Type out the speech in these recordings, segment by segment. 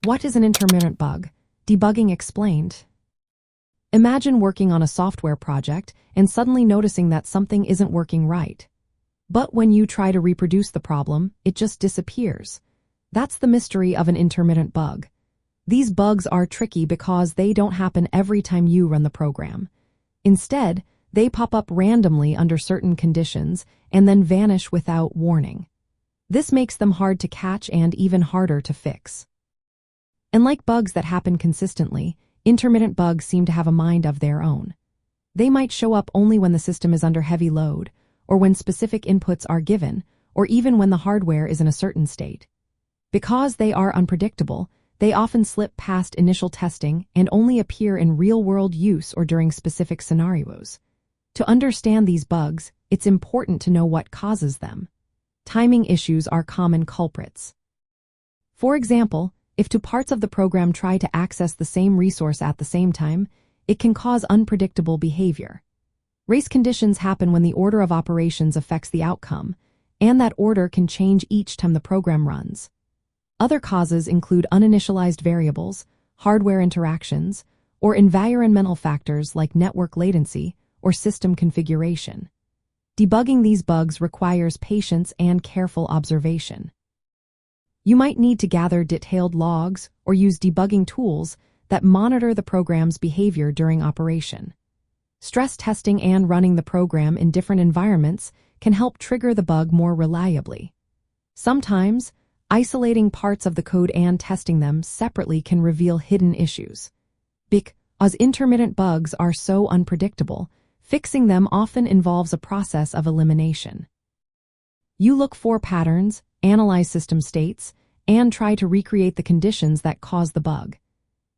What is an intermittent bug? Debugging explained. Imagine working on a software project and suddenly noticing that something isn't working right. But when you try to reproduce the problem, it just disappears. That's the mystery of an intermittent bug. These bugs are tricky because they don't happen every time you run the program. Instead, they pop up randomly under certain conditions and then vanish without warning. This makes them hard to catch and even harder to fix. And like bugs that happen consistently, intermittent bugs seem to have a mind of their own. They might show up only when the system is under heavy load, or when specific inputs are given, or even when the hardware is in a certain state. Because they are unpredictable, they often slip past initial testing and only appear in real-world use or during specific scenarios. To understand these bugs, it's important to know what causes them. Timing issues are common culprits. For example, if two parts of the program try to access the same resource at the same time, it can cause unpredictable behavior. Race conditions happen when the order of operations affects the outcome, and that order can change each time the program runs. Other causes include uninitialized variables, hardware interactions, or environmental factors like network latency or system configuration. Debugging these bugs requires patience and careful observation. You might need to gather detailed logs or use debugging tools that monitor the program's behavior during operation. Stress testing and running the program in different environments can help trigger the bug more reliably. Sometimes, isolating parts of the code and testing them separately can reveal hidden issues. Because intermittent bugs are so unpredictable, fixing them often involves a process of elimination. You look for patterns, analyze system states, and try to recreate the conditions that cause the bug.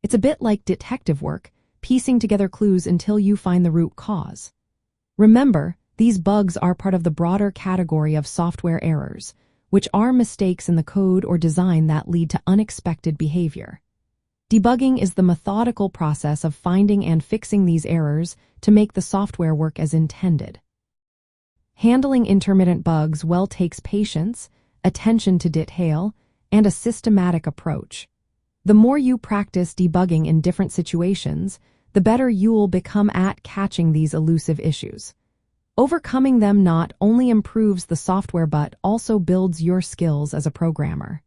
It's a bit like detective work, piecing together clues until you find the root cause. Remember, these bugs are part of the broader category of software errors, which are mistakes in the code or design that lead to unexpected behavior. Debugging is the methodical process of finding and fixing these errors to make the software work as intended. Handling intermittent bugs well takes patience, attention to detail, and a systematic approach. The more you practice debugging in different situations, the better you'll become at catching these elusive issues. Overcoming them not only improves the software but also builds your skills as a programmer.